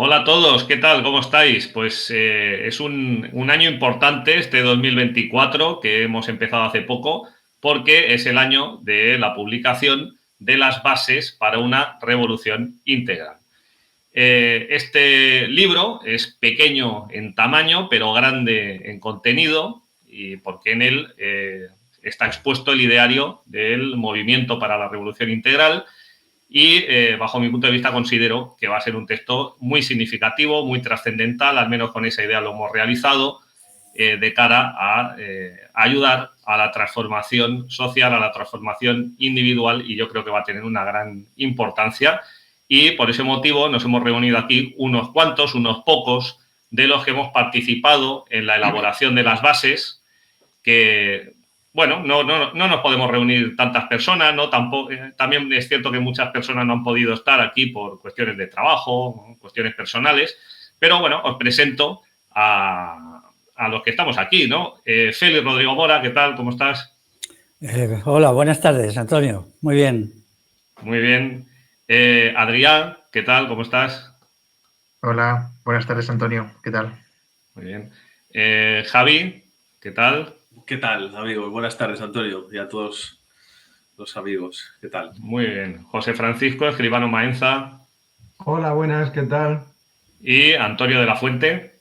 Hola a todos, ¿qué tal? ¿Cómo estáis? Pues es un año importante este 2024 que hemos empezado hace poco porque es el año de la publicación de las bases para una revolución integral. Este libro es pequeño en tamaño pero grande en contenido y porque en él está expuesto el ideario del Movimiento para la Revolución Integral y bajo mi punto de vista considero que va a ser un texto muy significativo, muy trascendental, al menos con esa idea lo hemos realizado, de cara a ayudar a la transformación social, a la transformación individual, y yo creo que va a tener una gran importancia. Y por ese motivo nos hemos reunido aquí unos cuantos, unos pocos, de los que hemos participado en la elaboración de las bases, que bueno, no nos podemos reunir tantas personas, ¿no? Tampoco, también es cierto que muchas personas no han podido estar aquí por cuestiones de trabajo, ¿no? Cuestiones personales, pero bueno, os presento a los que estamos aquí, ¿no? Félix Rodrigo Mora, ¿qué tal? ¿Cómo estás? Hola, buenas tardes, Antonio. Muy bien. Muy bien. Adrián, ¿qué tal? ¿Cómo estás? Hola, buenas tardes, Antonio. ¿Qué tal? Muy bien. Javi, ¿qué tal? ¿Qué tal, amigos? Buenas tardes, Antonio, y a todos los amigos. ¿Qué tal? Muy bien. José Francisco, escribano Maenza. Hola, buenas, ¿qué tal? Y Antonio de la Fuente.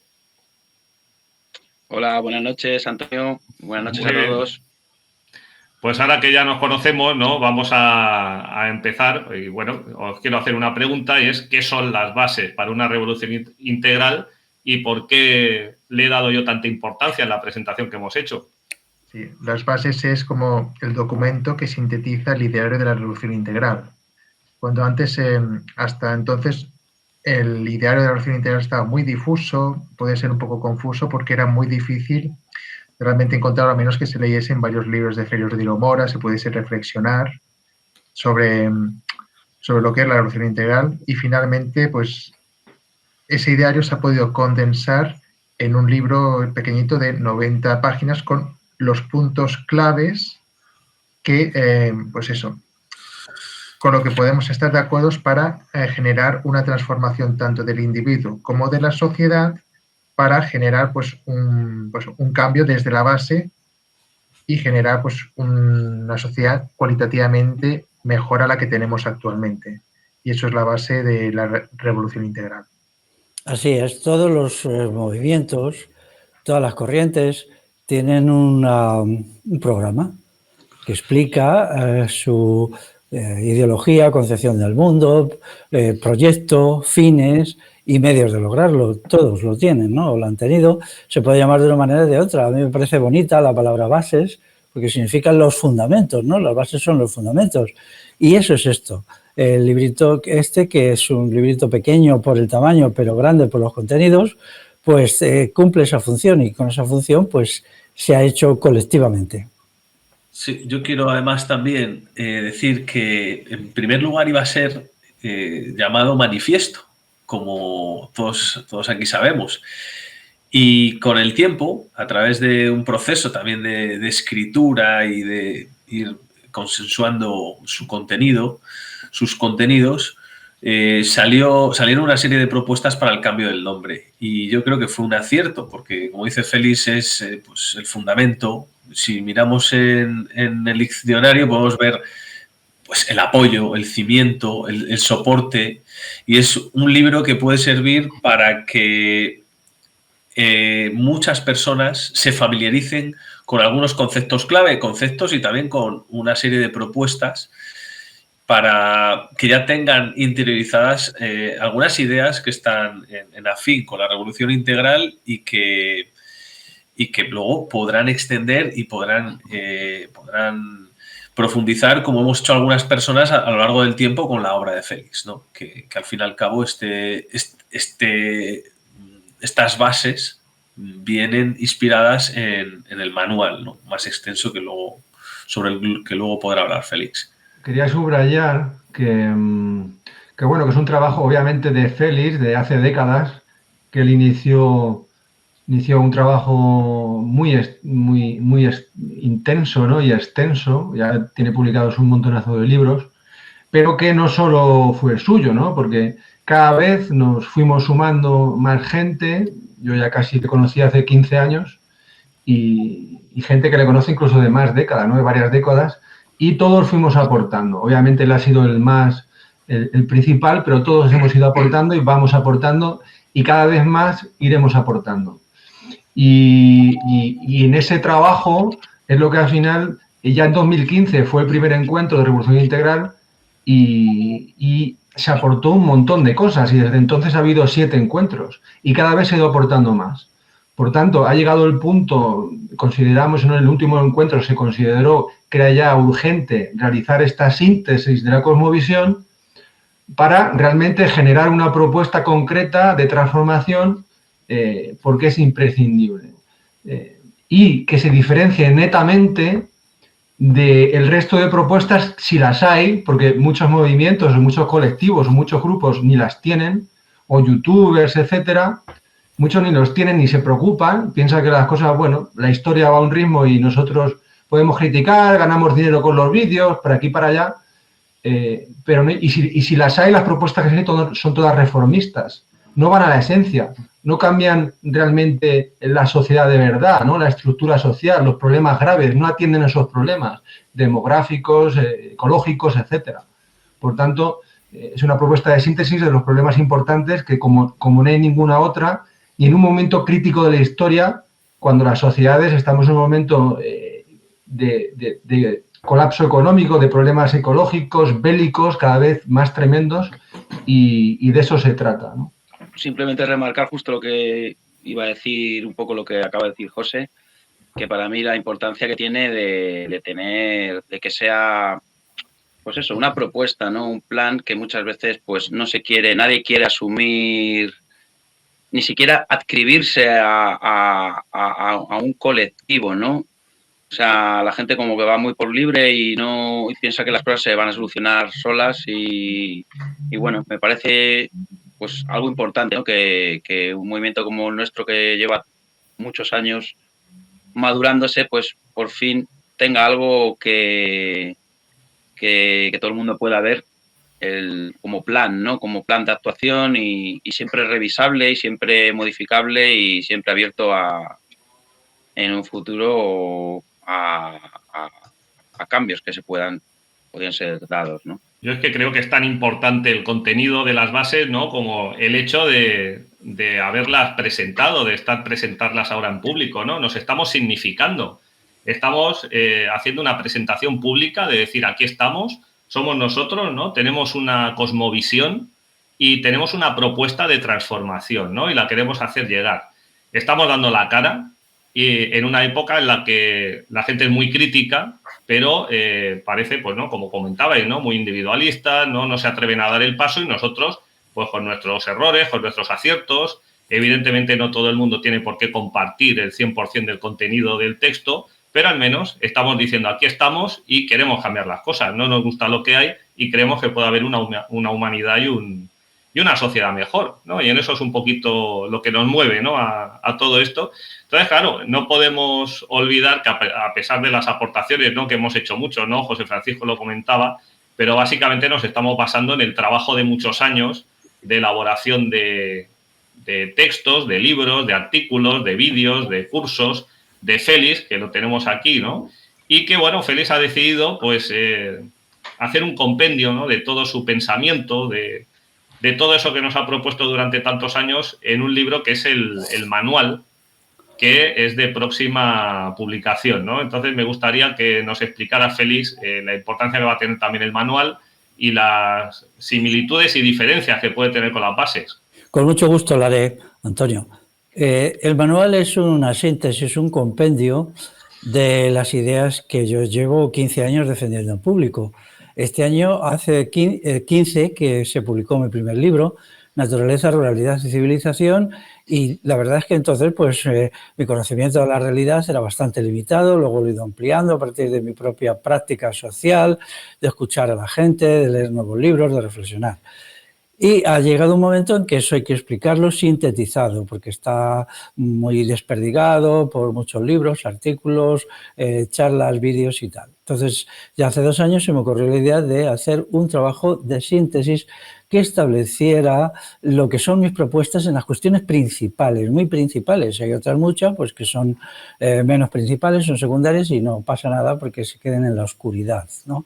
Hola, buenas noches, Antonio. Buenas noches Muy a todos. bien. Pues ahora que ya nos conocemos, ¿no? Vamos a empezar. Y bueno, os quiero hacer una pregunta y es ¿qué son las bases para una revolución integral y por qué le he dado yo tanta importancia en la presentación que hemos hecho? Sí, las bases es como el documento que sintetiza el ideario de la revolución integral. Cuando antes, hasta entonces, el ideario de la revolución integral estaba muy difuso, puede ser un poco confuso porque era muy difícil realmente encontrar, a menos que se leyesen varios libros de Félix Rodrigo Mora, se pudiese reflexionar sobre lo que es la revolución integral y finalmente, pues, ese ideario se ha podido condensar en un libro pequeñito de 90 páginas con los puntos claves que, pues eso, con lo que podemos estar de acuerdo para generar una transformación tanto del individuo como de la sociedad para generar pues un cambio desde la base y generar pues una sociedad cualitativamente mejor a la que tenemos actualmente. Y eso es la base de la revolución integral. Así es, todos los movimientos, todas las corrientes tienen un programa que explica su ideología, concepción del mundo, proyecto, fines y medios de lograrlo. Todos lo tienen, ¿no? O lo han tenido. Se puede llamar de una manera o de otra. A mí me parece bonita la palabra bases porque significan los fundamentos, ¿no? Las bases son los fundamentos. Y eso es esto. El librito este, que es un librito pequeño por el tamaño, pero grande por los contenidos, pues cumple esa función y con esa función pues se ha hecho colectivamente. Sí, yo quiero además también decir que en primer lugar iba a ser llamado manifiesto, como todos aquí sabemos. Y con el tiempo, a través de un proceso también de escritura y de ir consensuando sus contenidos, salieron una serie de propuestas para el cambio del nombre. Y yo creo que fue un acierto, porque como dice Félix, es pues el fundamento. Si miramos en el diccionario podemos ver pues, el apoyo, el cimiento, el soporte, y es un libro que puede servir para que muchas personas se familiaricen con algunos conceptos clave, conceptos y también con una serie de propuestas para que ya tengan interiorizadas algunas ideas que están en afín con la revolución integral y que luego podrán extender y podrán profundizar, como hemos hecho algunas personas a lo largo del tiempo con la obra de Félix, ¿no? Que al fin y al cabo estas bases vienen inspiradas en el manual, ¿no? Más extenso que luego, sobre el que luego podrá hablar Félix. Quería subrayar que bueno, que es un trabajo obviamente de Félix de hace décadas, que él inició un trabajo muy intenso, ¿no? Y extenso, ya tiene publicados un montonazo de libros, pero que no solo fue suyo, ¿no? Porque cada vez nos fuimos sumando más gente. Yo ya casi le conocí hace 15 años y gente que le conoce incluso de más décadas, ¿no? De varias décadas, y todos fuimos aportando. Obviamente él ha sido el principal, pero todos hemos ido aportando y vamos aportando y cada vez más iremos aportando. Y en ese trabajo es lo que al final, ya en 2015 fue el primer encuentro de Revolución Integral y se aportó un montón de cosas y desde entonces ha habido 7 encuentros y cada vez se ha ido aportando más. Por tanto, ha llegado el punto, consideramos en el último encuentro, se consideró que era ya urgente realizar esta síntesis de la cosmovisión para realmente generar una propuesta concreta de transformación porque es imprescindible. Y que se diferencie netamente del resto de propuestas, si las hay, porque muchos movimientos, muchos colectivos, muchos grupos ni las tienen, o youtubers, etcétera, muchos ni los tienen ni se preocupan, piensan que las cosas, bueno, la historia va a un ritmo y nosotros podemos criticar, ganamos dinero con los vídeos, por aquí para allá, pero no, y si las hay, las propuestas que son todas reformistas, no van a la esencia, no cambian realmente la sociedad de verdad, ¿no? La estructura social, los problemas graves, no atienden esos problemas demográficos, ecológicos, etcétera. Por tanto, es una propuesta de síntesis de los problemas importantes que como no hay ninguna otra, y en un momento crítico de la historia, cuando las sociedades estamos en un momento de colapso económico, de problemas ecológicos, bélicos, cada vez más tremendos, y de eso se trata, ¿no? Simplemente remarcar justo lo que iba a decir, un poco lo que acaba de decir José, que para mí la importancia que tiene de tener, de que sea, pues eso, una propuesta, ¿no? Un plan que muchas veces pues no se quiere, nadie quiere asumir, ni siquiera adscribirse a un colectivo, ¿no? O sea, la gente como que va muy por libre y piensa que las cosas se van a solucionar solas y bueno, me parece pues algo importante, ¿no? Que un movimiento como el nuestro, que lleva muchos años madurándose, pues por fin tenga algo que todo el mundo pueda ver como plan, ¿no? Como plan de actuación y siempre revisable y siempre modificable y siempre abierto en un futuro a cambios que podían ser dados, ¿no? Yo es que creo que es tan importante el contenido de las bases, ¿no? Como el hecho de haberlas presentado, de presentarlas ahora en público, ¿no? Nos estamos significando. Estamos haciendo una presentación pública de decir, aquí estamos, somos nosotros, ¿no? Tenemos una cosmovisión y tenemos una propuesta de transformación, ¿no? Y la queremos hacer llegar. Estamos dando la cara y en una época en la que la gente es muy crítica, pero parece, pues, ¿no? Como comentabais, ¿no? Muy individualista, no se atreven a dar el paso y nosotros, pues con nuestros errores, con nuestros aciertos, evidentemente no todo el mundo tiene por qué compartir el 100% del contenido del texto, pero al menos estamos diciendo, aquí estamos y queremos cambiar las cosas, no nos gusta lo que hay y creemos que puede haber una humanidad y una sociedad mejor, ¿no? Y en eso es un poquito lo que nos mueve, ¿no? a todo esto. Entonces, claro, no podemos olvidar que a pesar de las aportaciones, ¿no? Que hemos hecho mucho, ¿no? José Francisco lo comentaba, pero básicamente nos estamos basando en el trabajo de muchos años de elaboración de textos, de libros, de artículos, de vídeos, de cursos, de Félix, que lo tenemos aquí, ¿no? Y que, bueno, Félix ha decidido, pues, hacer un compendio, ¿no? De todo su pensamiento, de todo eso que nos ha propuesto durante tantos años en un libro que es el manual, que es de próxima publicación, ¿no? Entonces, me gustaría que nos explicara, Félix, la importancia que va a tener también el manual y las similitudes y diferencias que puede tener con las bases. Con mucho gusto lo haré, Antonio. El manual es una síntesis, un compendio de las ideas que yo llevo 15 años defendiendo en público. Este año hace 15 que se publicó mi primer libro, Naturaleza, Ruralidad y Civilización, y la verdad es que entonces pues mi conocimiento de la realidad era bastante limitado, luego lo he ido ampliando a partir de mi propia práctica social, de escuchar a la gente, de leer nuevos libros, de reflexionar. Y ha llegado un momento en que eso hay que explicarlo sintetizado, porque está muy desperdigado por muchos libros, artículos, charlas, vídeos y tal. Entonces, ya hace 2 años se me ocurrió la idea de hacer un trabajo de síntesis que estableciera lo que son mis propuestas en las cuestiones principales, muy principales. Hay otras muchas pues que son menos principales, son secundarias y no pasa nada porque se queden en la oscuridad, ¿no?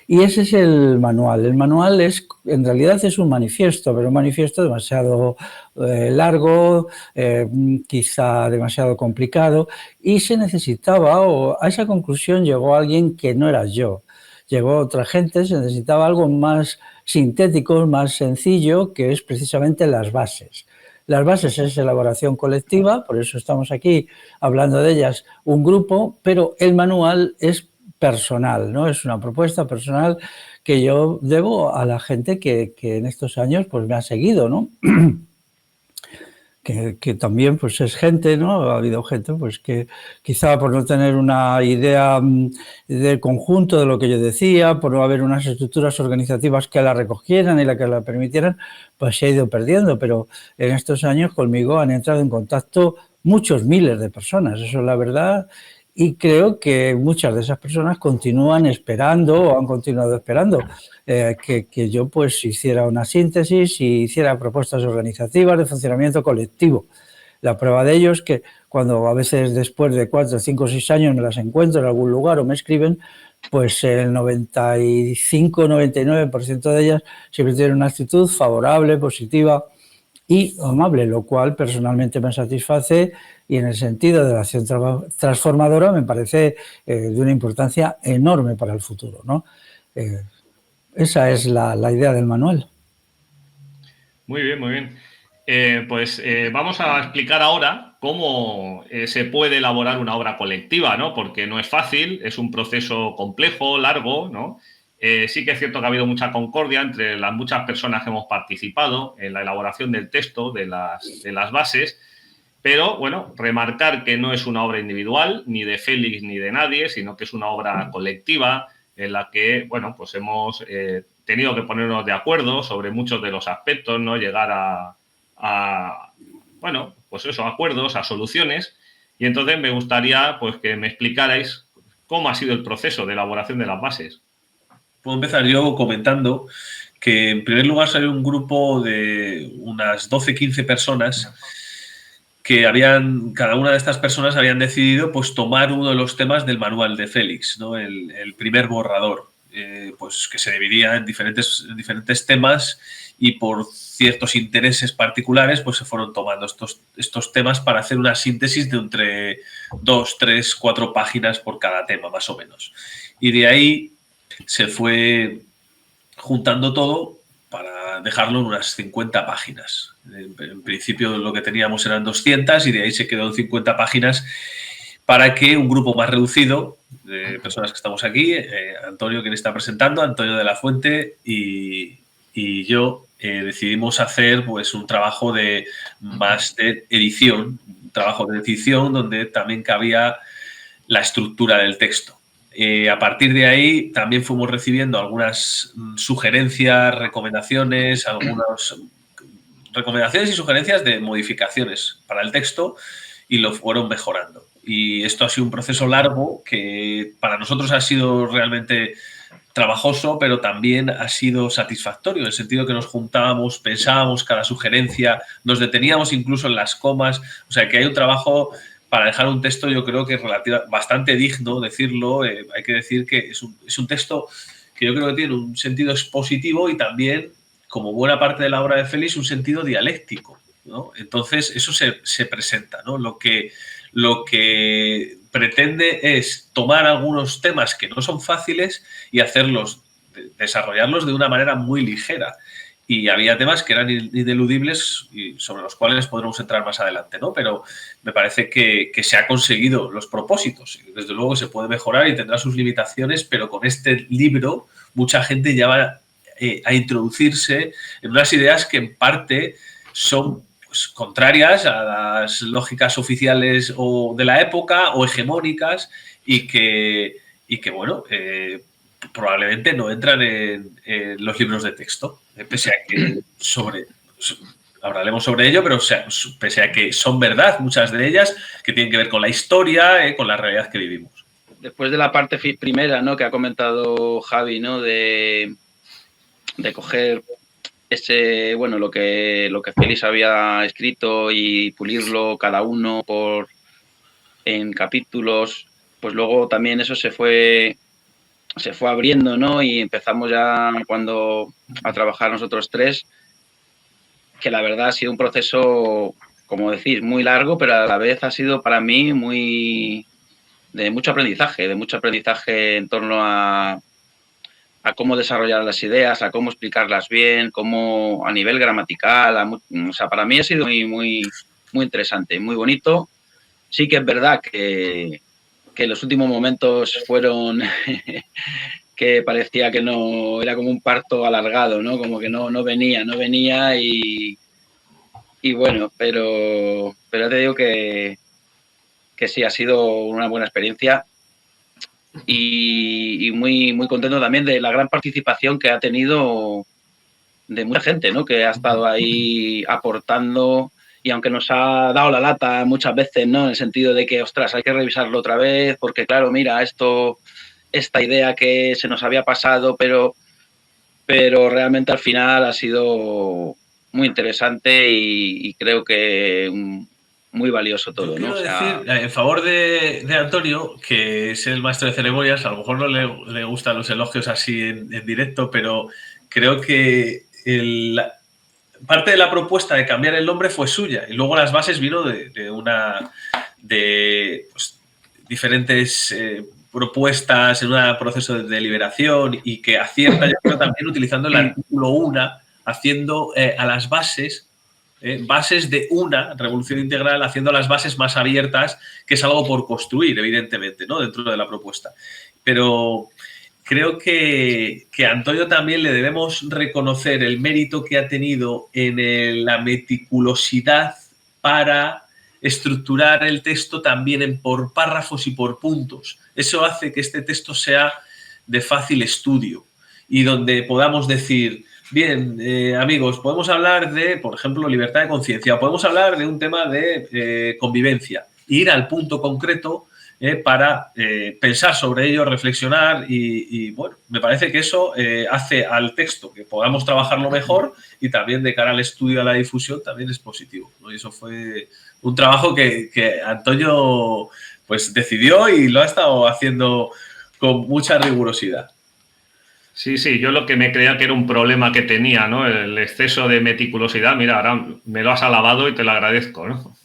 Y ese es el manual. El manual en realidad es un manifiesto, pero un manifiesto demasiado largo, quizá demasiado complicado, y se necesitaba, o a esa conclusión llegó alguien que no era yo. Llegó otra gente, se necesitaba algo más sintético, más sencillo, que es precisamente las bases. Las bases es elaboración colectiva, por eso estamos aquí hablando de ellas, un grupo, pero el manual es personal, ¿no? Es una propuesta personal que yo debo a la gente que en estos años pues me ha seguido, ¿no? Que también pues es gente, ¿no? Ha habido gente pues que quizá por no tener una idea del conjunto de lo que yo decía, por no haber unas estructuras organizativas que la recogieran y que la permitieran, pues se ha ido perdiendo. Pero en estos años conmigo han entrado en contacto muchos miles de personas, eso es la verdad. Y creo que muchas de esas personas continúan esperando o han continuado esperando que yo pues hiciera una síntesis y hiciera propuestas organizativas de funcionamiento colectivo. La prueba de ello es que cuando a veces después de 4, 5, 6 años me las encuentro en algún lugar o me escriben, pues el 95, 99% de ellas siempre tienen una actitud favorable, positiva y amable, lo cual personalmente me satisface y en el sentido de la acción transformadora me parece de una importancia enorme para el futuro, ¿no? Esa es la idea del manual. Muy bien, muy bien. Vamos a explicar ahora cómo se puede elaborar una obra colectiva, ¿no? Porque no es fácil, es un proceso complejo, largo, ¿no? Sí que es cierto que ha habido mucha concordia entre las muchas personas que hemos participado en la elaboración del texto, de las bases, pero, bueno, remarcar que no es una obra individual, ni de Félix ni de nadie, sino que es una obra colectiva en la que, bueno, pues hemos tenido que ponernos de acuerdo sobre muchos de los aspectos, ¿no? Llegar bueno, pues eso, acuerdos, a soluciones. Y entonces me gustaría, pues, que me explicarais cómo ha sido el proceso de elaboración de las bases. Puedo empezar yo comentando que, en primer lugar, salió un grupo de unas 12, 15 personas que cada una de estas personas habían decidido pues tomar uno de los temas del manual de Félix, ¿no? El primer borrador, pues que se dividía en diferentes temas y por ciertos intereses particulares pues se fueron tomando estos temas para hacer una síntesis de entre 2, 3, 4 páginas por cada tema, más o menos. Y de ahí se fue juntando todo para dejarlo en unas 50 páginas. En principio lo que teníamos eran 200 y de ahí se quedó en 50 páginas para que un grupo más reducido de personas que estamos aquí, Antonio, quien está presentando, Antonio de la Fuente y yo, decidimos hacer pues un trabajo más de edición, un trabajo de edición donde también cabía la estructura del texto. A partir de ahí también fuimos recibiendo algunas sugerencias, recomendaciones y sugerencias de modificaciones para el texto y lo fueron mejorando. Y esto ha sido un proceso largo que para nosotros ha sido realmente trabajoso, pero también ha sido satisfactorio, en el sentido que nos juntábamos, pensábamos cada sugerencia, nos deteníamos incluso en las comas, o sea que hay un trabajo para dejar un texto, yo creo que es bastante digno decirlo. Hay que decir que es un texto que yo creo que tiene un sentido expositivo y también, como buena parte de la obra de Félix, un sentido dialéctico, ¿no? Entonces, eso se presenta, ¿no? Lo que pretende es tomar algunos temas que no son fáciles y desarrollarlos de una manera muy ligera. Y había temas que eran ineludibles y sobre los cuales podremos entrar más adelante, ¿no? Pero me parece que se han conseguido los propósitos. Desde luego se puede mejorar y tendrá sus limitaciones, pero con este libro mucha gente ya va a introducirse en unas ideas que en parte son pues contrarias a las lógicas oficiales o de la época o hegemónicas y que bueno, probablemente no entran en los libros de texto, pese a que hablaremos sobre ello, pero pese a que son verdad muchas de ellas que tienen que ver con la historia, con la realidad que vivimos. después de la parte primera, ¿no?, que ha comentado Javi, ¿no?, de coger ese, bueno, lo que Félix había escrito y pulirlo cada uno en capítulos, pues luego también eso se fue abriendo, ¿no? Y empezamos ya a trabajar nosotros tres, que la verdad ha sido un proceso, como decís, muy largo, pero a la vez ha sido para mí de mucho aprendizaje en torno a cómo desarrollar las ideas, a cómo explicarlas bien, cómo a nivel gramatical, o sea, para mí ha sido muy, muy, muy interesante, muy bonito. Sí que es verdad que los últimos momentos fueron que parecía que no, era como un parto alargado, ¿no? Como que no venía y bueno, pero te digo que sí, ha sido una buena experiencia y muy, muy contento también de la gran participación que ha tenido de mucha gente, ¿no?, que ha estado ahí aportando, y aunque nos ha dado la lata muchas veces, ¿no?, en el sentido de que, ostras, hay que revisarlo otra vez, porque claro, mira, esta idea que se nos había pasado, pero realmente al final ha sido muy interesante y creo que muy valioso todo, Yo ¿no? quiero decir, en favor de Antonio, que es el maestro de ceremonias, a lo mejor no le gustan los elogios así en directo, pero creo que parte de la propuesta de cambiar el nombre fue suya, y luego las bases vino de diferentes propuestas en un proceso de deliberación, y que acierta, yo creo, también utilizando el artículo 1, haciendo a las bases de una revolución integral, haciendo las bases más abiertas, que es algo por construir, evidentemente, ¿no?, dentro de la propuesta. Pero creo que a Antonio también le debemos reconocer el mérito que ha tenido en la meticulosidad para estructurar el texto también por párrafos y por puntos. Eso hace que este texto sea de fácil estudio y donde podamos decir, bien, amigos, podemos hablar de, por ejemplo, libertad de conciencia, o podemos hablar de un tema de convivencia, ir al punto concreto para pensar sobre ello, reflexionar y, bueno, me parece que eso hace al texto que podamos trabajarlo mejor, y también de cara al estudio, a la difusión, también es positivo, ¿no? Y eso fue un trabajo que Antonio pues decidió y lo ha estado haciendo con mucha rigurosidad. Sí, yo lo que me creía que era un problema que tenía, ¿no?, el exceso de meticulosidad. Mira, ahora me lo has alabado y te lo agradezco, ¿no?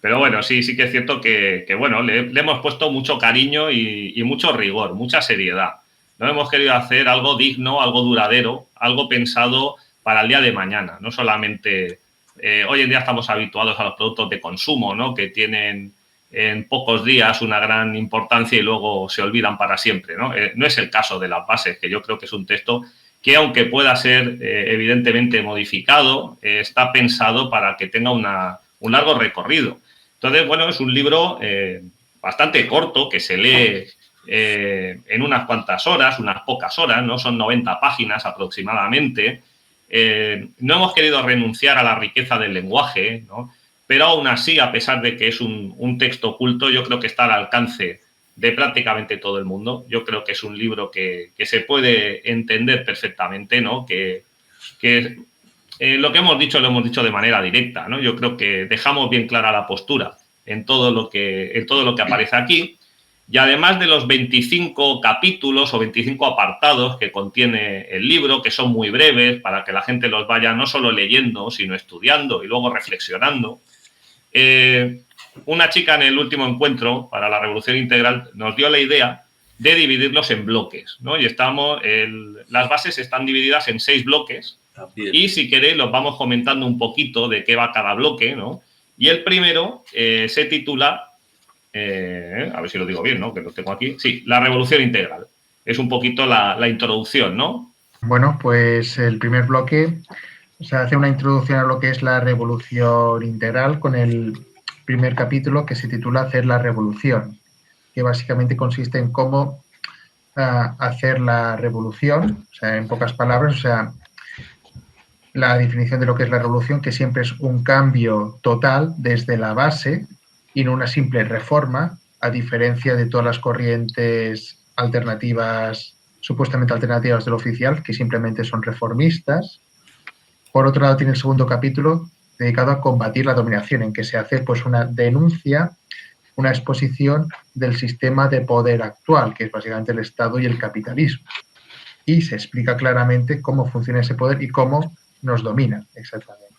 Pero bueno, sí que es cierto que bueno, le hemos puesto mucho cariño y mucho rigor, mucha seriedad. No hemos querido hacer algo digno, algo duradero, algo pensado para el día de mañana. No solamente hoy en día estamos habituados a los productos de consumo, ¿no?, que tienen en pocos días una gran importancia y luego se olvidan para siempre, ¿no? No es el caso de las bases, que yo creo que es un texto que, aunque pueda ser evidentemente modificado, está pensado para que tenga un largo recorrido. Entonces, bueno, es un libro bastante corto, que se lee en unas cuantas horas, unas pocas horas, ¿no? Son 90 páginas aproximadamente. No hemos querido renunciar a la riqueza del lenguaje, ¿no?, pero aún así, a pesar de que es un texto oculto, yo creo que está al alcance de prácticamente todo el mundo. Yo creo que es un libro que se puede entender perfectamente, ¿no?, que lo que hemos dicho lo hemos dicho de manera directa, ¿no? Yo creo que dejamos bien clara la postura en todo lo que aparece aquí. Y además de los 25 capítulos o 25 apartados que contiene el libro, que son muy breves para que la gente los vaya no solo leyendo, sino estudiando y luego reflexionando, una chica en el último encuentro para la Revolución Integral nos dio la idea de dividirlos en bloques, ¿no? Y las bases están divididas en 6 bloques. También. Y si queréis los vamos comentando un poquito de qué va cada bloque, ¿no? Y el primero se titula, a ver si lo digo bien, ¿no?, que lo tengo aquí. Sí, la Revolución Integral. Es un poquito la introducción, ¿no? Bueno, pues el primer bloque se hace una introducción a lo que es la Revolución Integral con el primer capítulo, que se titula Hacer la Revolución, que básicamente consiste en cómo hacer la revolución, o sea, en pocas palabras, o sea, la definición de lo que es la revolución, que siempre es un cambio total desde la base y no una simple reforma, a diferencia de todas las corrientes alternativas, supuestamente alternativas del oficial, que simplemente son reformistas. Por otro lado, tiene el segundo capítulo dedicado a combatir la dominación, en que se hace pues una denuncia, una exposición del sistema de poder actual, que es básicamente el Estado y el capitalismo. Y se explica claramente cómo funciona ese poder y cómo nos domina exactamente.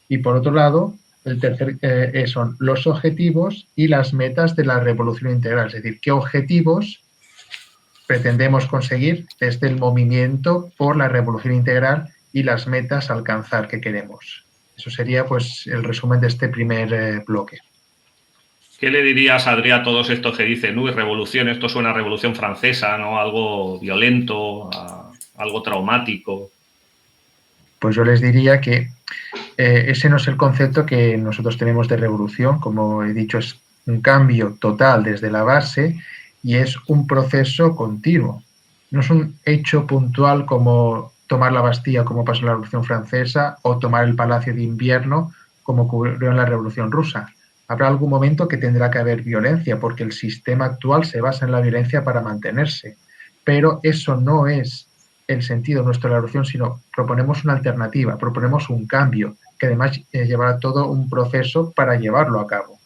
Y por otro lado, el tercer son los objetivos y las metas de la revolución integral, es decir, qué objetivos pretendemos conseguir desde el movimiento por la revolución integral y las metas a alcanzar que queremos. Eso sería pues el resumen de este primer bloque. ¿Qué le dirías, Adrià, a todos estos que dicen, uy, revolución, esto suena a revolución francesa, ¿no? Algo violento, algo traumático? Pues yo les diría que ese no es el concepto que nosotros tenemos de revolución. Como he dicho, es un cambio total desde la base y es un proceso continuo. No es un hecho puntual como tomar la Bastilla, como pasó en la Revolución Francesa, o tomar el Palacio de Invierno, como ocurrió en la Revolución Rusa. Habrá algún momento que tendrá que haber violencia, porque el sistema actual se basa en la violencia para mantenerse. Pero eso no es el sentido nuestro de la revolución, sino proponemos una alternativa, proponemos un cambio, que además llevará todo un proceso para llevarlo a cabo.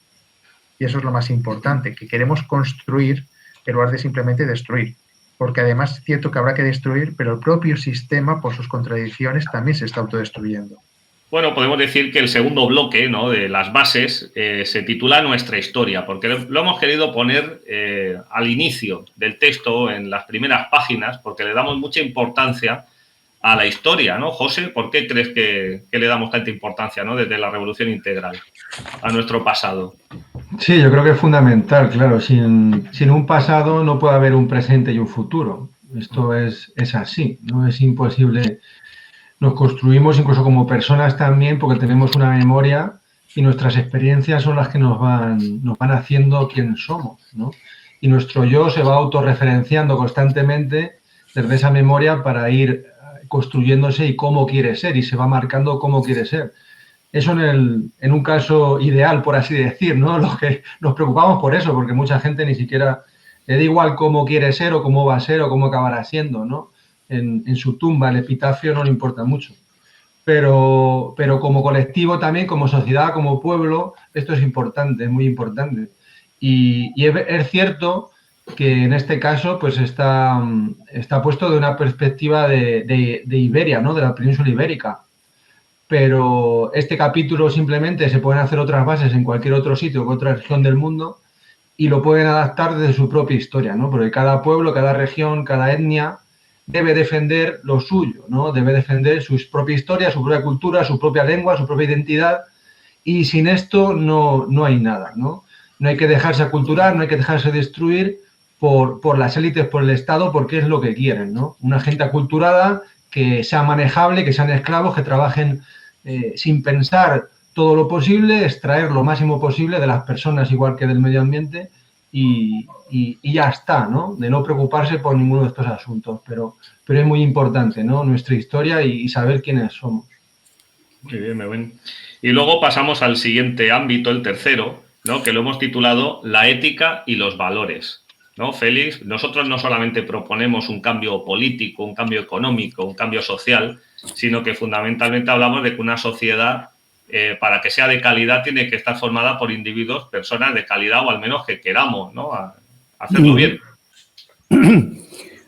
Y eso es lo más importante, que queremos construir en lugar de simplemente destruir. Porque además es cierto que habrá que destruir, pero el propio sistema, por sus contradicciones, también se está autodestruyendo. Bueno, podemos decir que el segundo bloque, ¿no?, de las bases se titula Nuestra historia, porque lo hemos querido poner al inicio del texto, en las primeras páginas, porque le damos mucha importancia a la historia, ¿no? José, ¿por qué crees que le damos tanta importancia, ¿no?, desde la Revolución Integral a nuestro pasado? Sí, yo creo que es fundamental, claro. Sin un pasado no puede haber un presente y un futuro. Esto es así, ¿no? Es imposible. Nos construimos incluso como personas también porque tenemos una memoria y nuestras experiencias son las que nos van haciendo quién somos, ¿no? Y nuestro yo se va autorreferenciando constantemente desde esa memoria para ir construyéndose y cómo quiere ser, y se va marcando cómo quiere ser. Eso en un caso ideal, por así decir, ¿no? Los que nos preocupamos por eso, porque mucha gente ni siquiera le da igual cómo quiere ser o cómo va a ser o cómo acabará siendo, ¿no? En su tumba, el epitafio no le importa mucho. Pero como colectivo también, como sociedad, como pueblo, esto es importante, es muy importante. Y es cierto que en este caso pues está puesto de una perspectiva de Iberia, ¿no?, de la península ibérica. Pero este capítulo simplemente se pueden hacer otras bases en cualquier otro sitio, en otra región del mundo, y lo pueden adaptar desde su propia historia, ¿no? Porque cada pueblo, cada región, cada etnia debe defender lo suyo, ¿no? Debe defender su propia historia, su propia cultura, su propia lengua, su propia identidad, y sin esto no hay nada, ¿no? No hay que dejarse aculturar, no hay que dejarse destruir por las élites, por el Estado, porque es lo que quieren, ¿no? Una gente aculturada que sea manejable, que sean esclavos, que trabajen sin pensar todo lo posible, extraer lo máximo posible de las personas igual que del medio ambiente, y ya está, ¿no? De no preocuparse por ninguno de estos asuntos, pero es muy importante, ¿no?, nuestra historia y saber quiénes somos. Muy bien, muy bien. Y luego pasamos al siguiente ámbito, el tercero, ¿no?, que lo hemos titulado La ética y los valores, ¿no, Félix? Nosotros no solamente proponemos un cambio político, un cambio económico, un cambio social, sino que fundamentalmente hablamos de que una sociedad, para que sea de calidad, tiene que estar formada por individuos, personas de calidad, o al menos que queramos, ¿no?, hacerlo bien.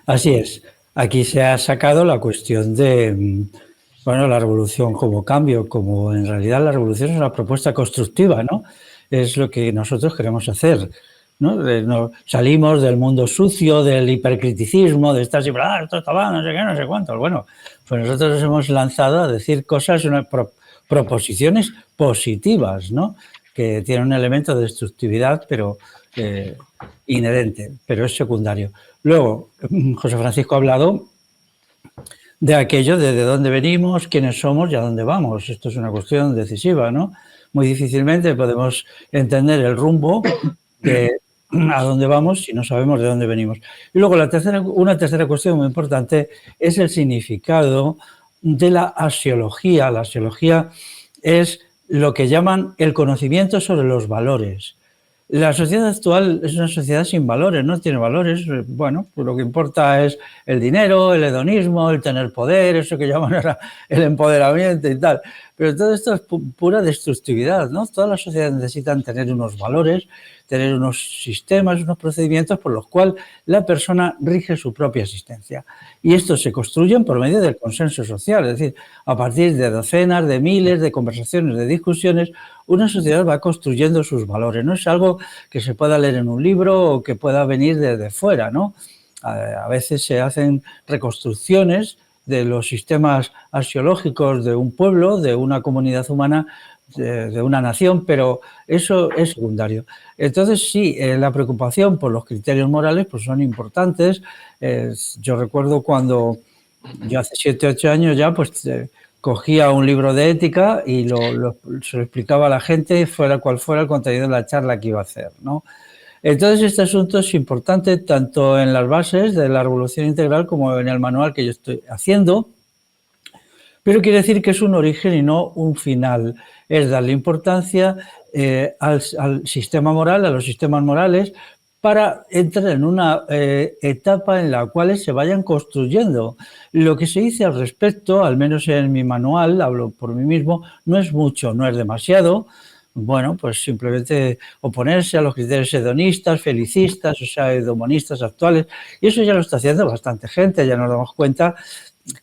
Así es. Aquí se ha sacado la cuestión de, bueno, la revolución como cambio, como en realidad la revolución es una propuesta constructiva, ¿no? Es lo que nosotros queremos hacer, ¿no? Salimos del mundo sucio, del hipercriticismo, de estar siempre, esto está mal, no sé qué, no sé cuánto. Bueno, pues nosotros nos hemos lanzado a decir cosas, proposiciones positivas, ¿no?, que tienen un elemento de destructividad, pero inherente, pero es secundario. Luego, José Francisco ha hablado de aquello de dónde venimos, quiénes somos y a dónde vamos. Esto es una cuestión decisiva, ¿no? Muy difícilmente podemos entender el rumbo de a dónde vamos si no sabemos de dónde venimos. Y luego una tercera cuestión muy importante es el significado de la axiología. La axiología es lo que llaman el conocimiento sobre los valores. La sociedad actual es una sociedad sin valores, no tiene valores. Bueno, pues lo que importa es el dinero, el hedonismo, el tener poder, eso que llaman ahora el empoderamiento y tal. Pero todo esto es pura destructividad, ¿no? Todas las sociedades necesitan tener unos valores, tener unos sistemas, unos procedimientos por los cuales la persona rige su propia existencia. Y estos se construyen por medio del consenso social, es decir, a partir de docenas, de miles, de conversaciones, de discusiones, una sociedad va construyendo sus valores. No es algo que se pueda leer en un libro o que pueda venir desde fuera, ¿no? A veces se hacen reconstrucciones de los sistemas axiológicos de un pueblo, de una comunidad humana, de una nación, pero eso es secundario. Entonces, sí, la preocupación por los criterios morales pues son importantes. Yo recuerdo cuando yo hace 7, 8 años ya, pues cogía un libro de ética y se lo explicaba a la gente, fuera cual fuera el contenido de la charla que iba a hacer, ¿no? Entonces, este asunto es importante tanto en las bases de la Revolución Integral como en el manual que yo estoy haciendo, pero quiere decir que es un origen y no un final. Es darle importancia al sistema moral, a los sistemas morales, para entrar en una etapa en la cual se vayan construyendo. Lo que se dice al respecto, al menos en mi manual, hablo por mí mismo, no es mucho, no es demasiado. Bueno, pues simplemente oponerse a los criterios hedonistas, felicistas, o sea, hedomonistas actuales, y eso ya lo está haciendo bastante gente, ya nos damos cuenta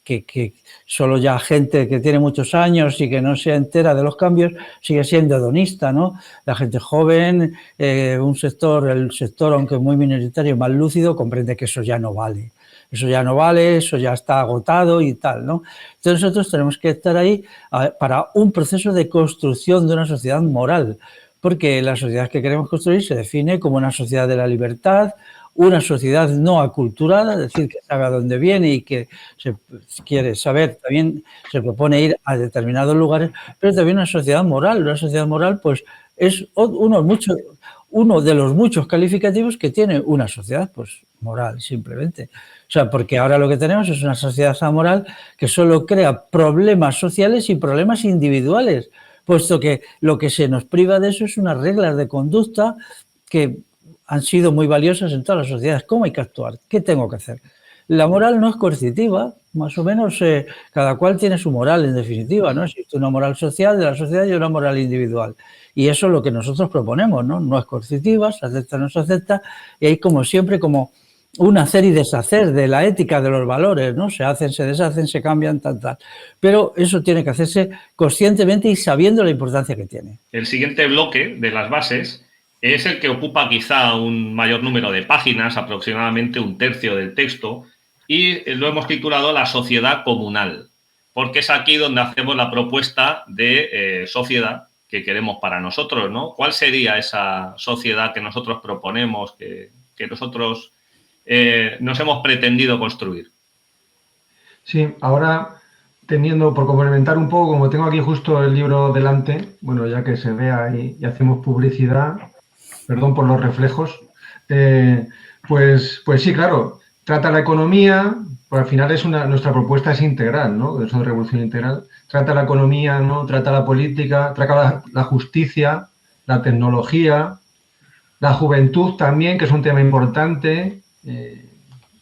que solo ya gente que tiene muchos años y que no se entera de los cambios sigue siendo hedonista, ¿no? La gente joven, el sector, aunque muy minoritario, más lúcido, comprende que eso ya no vale. Eso ya no vale, eso ya está agotado y tal, ¿no? Entonces nosotros tenemos que estar ahí para un proceso de construcción de una sociedad moral, porque la sociedad que queremos construir se define como una sociedad de la libertad, una sociedad no aculturada, es decir, que sabe a dónde viene y que se quiere saber, también se propone ir a determinados lugares, pero también una sociedad moral. Una sociedad moral, pues, es uno de los muchos calificativos que tiene una sociedad, pues, moral, simplemente. O sea, porque ahora lo que tenemos es una sociedad amoral que solo crea problemas sociales y problemas individuales, puesto que lo que se nos priva de eso es unas reglas de conducta que han sido muy valiosas en todas las sociedades. ¿Cómo hay que actuar? ¿Qué tengo que hacer? La moral no es coercitiva, más o menos cada cual tiene su moral, en definitiva, ¿no? Existe una moral social de la sociedad y una moral individual. Y eso es lo que nosotros proponemos, ¿no? No es coercitiva, se acepta o no se acepta, y hay como siempre como un hacer y deshacer de la ética, de los valores, ¿no? Se hacen, se deshacen, se cambian, tal. Pero eso tiene que hacerse conscientemente y sabiendo la importancia que tiene. El siguiente bloque de las bases es el que ocupa quizá un mayor número de páginas, aproximadamente 1/3 del texto, y lo hemos titulado La sociedad comunal, porque es aquí donde hacemos la propuesta de sociedad que queremos para nosotros, ¿no? ¿Cuál sería esa sociedad que nosotros proponemos, que nosotros nos hemos pretendido construir? Sí, ahora por complementar un poco, como tengo aquí justo el libro delante, bueno, ya que se vea y hacemos publicidad, perdón por los reflejos, pues sí, claro, trata la economía, pues al final nuestra propuesta es integral, ¿no? Eso de revolución integral. Trata la economía, ¿no? Trata la política, trata la justicia, la tecnología, la juventud también, que es un tema importante,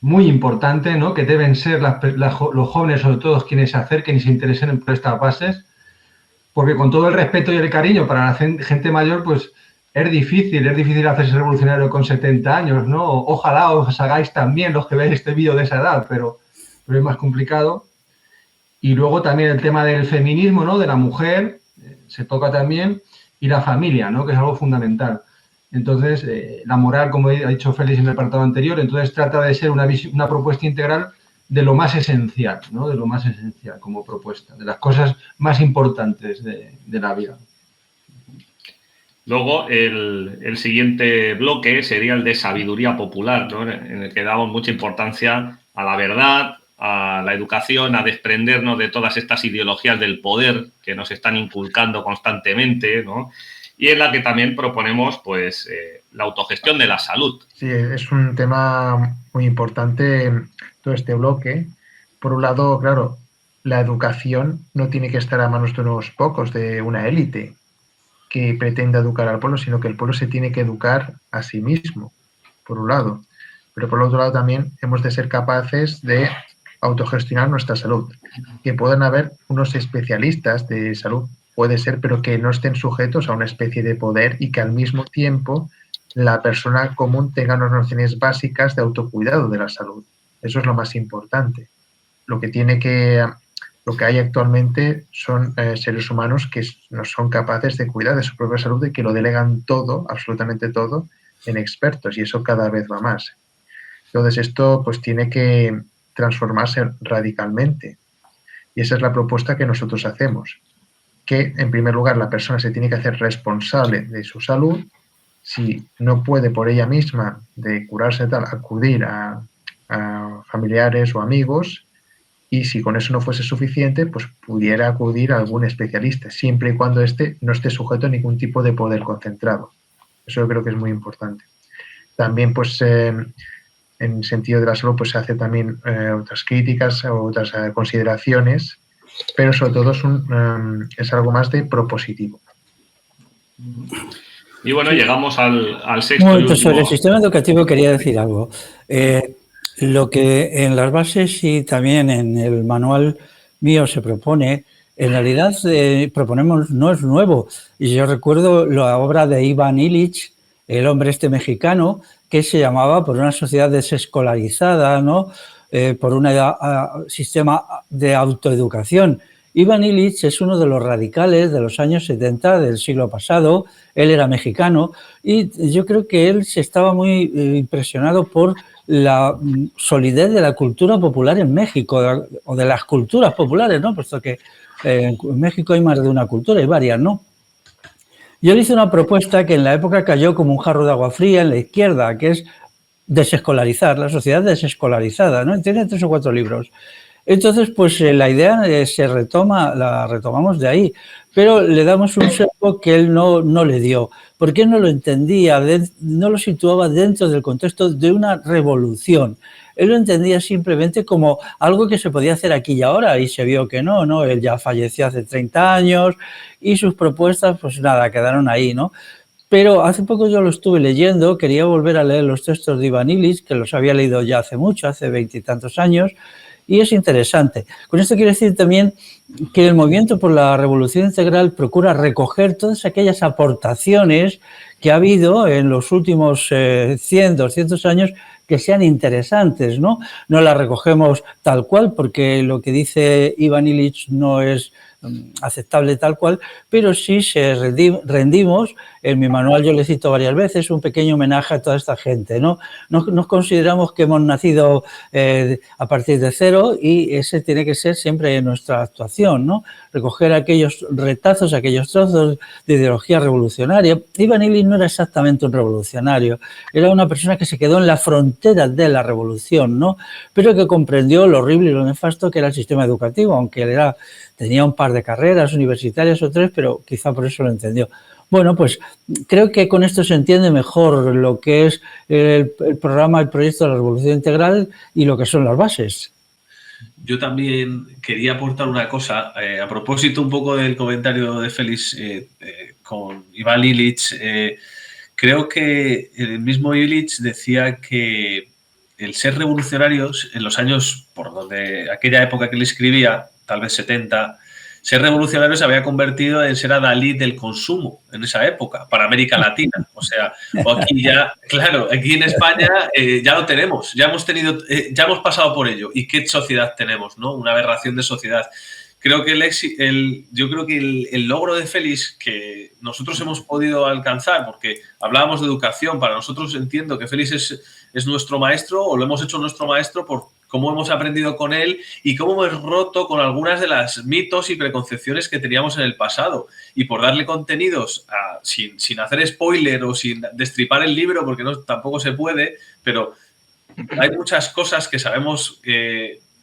muy importante, ¿no? Que deben ser los jóvenes, sobre todo, quienes se acerquen y se interesen por estas bases, porque con todo el respeto y el cariño para la gente mayor, pues es difícil hacerse revolucionario con 70 años, ¿no? Ojalá os hagáis también los que veis este vídeo de esa edad, pero es más complicado. Y luego también el tema del feminismo, ¿no? De la mujer, se toca también, y la familia, ¿no? Que es algo fundamental. Entonces, la moral, como ha dicho Félix en el apartado anterior, entonces trata de ser una propuesta integral de lo más esencial, ¿no? De lo más esencial como propuesta, de las cosas más importantes de la vida. Luego, el siguiente bloque sería el de sabiduría popular, ¿no? En el que damos mucha importancia a la verdad, a la educación, a desprendernos de todas estas ideologías del poder que nos están inculcando constantemente, ¿no? Y en la que también proponemos, pues, la autogestión de la salud. Sí, es un tema muy importante todo este bloque. Por un lado, claro, la educación no tiene que estar a manos de unos pocos, de una élite, que pretenda educar al pueblo, sino que el pueblo se tiene que educar a sí mismo, por un lado. Pero por otro lado también hemos de ser capaces de autogestionar nuestra salud. Que puedan haber unos especialistas de salud, puede ser, pero que no estén sujetos a una especie de poder y que al mismo tiempo la persona común tenga unas nociones básicas de autocuidado de la salud. Eso es lo más importante. Lo que hay actualmente son seres humanos que no son capaces de cuidar de su propia salud y que lo delegan todo, absolutamente todo, en expertos, y eso cada vez va más. Entonces esto pues tiene que transformarse radicalmente, y esa es la propuesta que nosotros hacemos, que en primer lugar la persona se tiene que hacer responsable de su salud. Si no puede por ella misma de curarse tal, acudir a familiares o amigos, y si con eso no fuese suficiente, pues pudiera acudir a algún especialista, siempre y cuando éste no esté sujeto a ningún tipo de poder concentrado. Eso yo creo que es muy importante. También, pues, en sentido de la salud, pues se hace también otras críticas o otras consideraciones, pero sobre todo es algo más de propositivo. Y bueno, llegamos al sexto y último. Sobre el sistema educativo quería decir algo. Lo que en las bases y también en el manual mío se propone, en realidad proponemos, no es nuevo. Y yo recuerdo la obra de Ivan Illich, el hombre mexicano, que se llamaba Por una sociedad desescolarizada, ¿no? Por un sistema de autoeducación. Ivan Illich es uno de los radicales de los años 70 del siglo pasado. Él era mexicano y yo creo que él se estaba muy impresionado por la solidez de la cultura popular en México, o de las culturas populares, ¿no? Puesto que en México hay más de una cultura, hay varias, ¿no? Yo le hice una propuesta que en la época cayó como un jarro de agua fría en la izquierda, que es desescolarizar, la sociedad desescolarizada, ¿no? Tiene 3 o 4 libros. Entonces, pues la idea la retomamos de ahí, pero le damos un sesgo que él no le dio, porque él no lo entendía, no lo situaba dentro del contexto de una revolución. Él lo entendía simplemente como algo que se podía hacer aquí y ahora, y se vio que no, él ya falleció hace 30 años y sus propuestas, pues nada, quedaron ahí, ¿no? Pero hace poco yo lo estuve leyendo, quería volver a leer los textos de Ivan Illich, que los había leído ya hace mucho, hace 20 y tantos años, y es interesante. Con esto quiero decir también que el movimiento por la revolución integral procura recoger todas aquellas aportaciones que ha habido en los últimos 100, 200 años que sean interesantes, ¿no? No las recogemos tal cual, porque lo que dice Ivan Illich no es aceptable tal cual, pero sí rendimos, en mi manual yo le cito varias veces, un pequeño homenaje a toda esta gente, ¿no? Nos consideramos que hemos nacido a partir de cero y ese tiene que ser siempre nuestra actuación, ¿no? Recoger aquellos retazos, aquellos trozos de ideología revolucionaria. Ivan Illich no era exactamente un revolucionario, era una persona que se quedó en la frontera de la revolución, ¿no? Pero que comprendió lo horrible y lo nefasto que era el sistema educativo, aunque él tenía un par de carreras universitarias o 3, pero quizá por eso lo entendió. Bueno, pues creo que con esto se entiende mejor lo que es el programa, el proyecto de la Revolución Integral y lo que son las bases. Yo también quería aportar una cosa, a propósito un poco del comentario de Félix con Ivan Illich. Creo que el mismo Illich decía que el ser revolucionarios en los años, por donde aquella época que él escribía, tal vez 70, ser revolucionario se había convertido en ser adalid del consumo en esa época, para América Latina. O sea, aquí ya, claro, aquí en España ya lo tenemos, ya hemos pasado por ello. ¿Y qué sociedad tenemos, no? Una aberración de sociedad. Creo que yo creo que el logro de Félix que nosotros hemos podido alcanzar, porque hablábamos de educación, para nosotros entiendo que Félix es nuestro maestro, o lo hemos hecho nuestro maestro por cómo hemos aprendido con él y cómo hemos roto con algunas de las mitos y preconcepciones que teníamos en el pasado. Y por darle contenidos, sin hacer spoiler o sin destripar el libro, porque tampoco se puede, pero hay muchas cosas que sabemos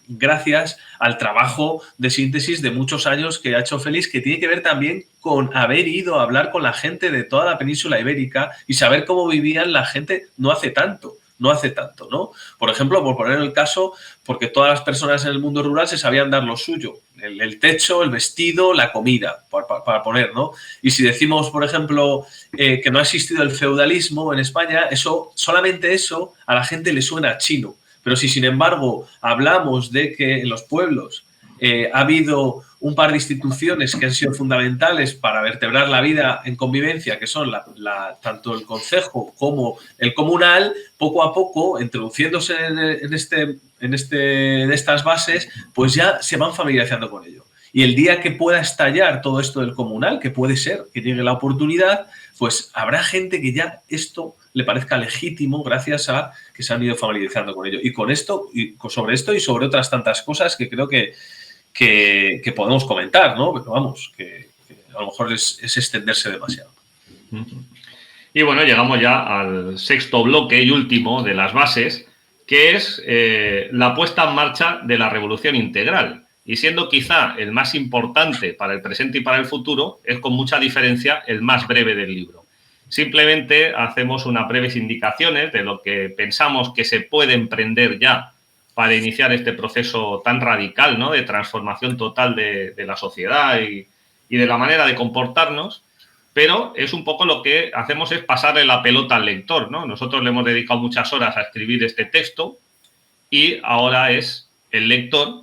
gracias al trabajo de síntesis de muchos años que ha hecho Félix, que tiene que ver también con haber ido a hablar con la gente de toda la península ibérica y saber cómo vivían la gente no hace tanto, ¿no? Por ejemplo, por poner el caso, porque todas las personas en el mundo rural se sabían dar lo suyo. el techo, el vestido, la comida, para poner, ¿no? Y si decimos, por ejemplo, que no ha existido el feudalismo en España, solamente eso a la gente le suena chino. Pero si, sin embargo, hablamos de que en los pueblos ha habido un par de instituciones que han sido fundamentales para vertebrar la vida en convivencia, que son tanto el concejo como el comunal, poco a poco, introduciéndose de estas bases, pues ya se van familiarizando con ello. Y el día que pueda estallar todo esto del comunal, que puede ser que llegue la oportunidad, pues habrá gente que ya esto le parezca legítimo gracias a que se han ido familiarizando con ello. Y con esto, y sobre esto y sobre otras tantas cosas que creo que podemos comentar, ¿no? Pero vamos, que a lo mejor es extenderse demasiado. Y bueno, llegamos ya al sexto bloque y último de las bases, que es la puesta en marcha de la revolución integral. Y siendo quizá el más importante para el presente y para el futuro, es con mucha diferencia el más breve del libro. Simplemente hacemos unas breves indicaciones de lo que pensamos que se puede emprender ya para iniciar este proceso tan radical, ¿no?, de transformación total de la sociedad y de la manera de comportarnos, pero es un poco lo que hacemos es pasarle la pelota al lector, ¿no? Nosotros le hemos dedicado muchas horas a escribir este texto y ahora es el lector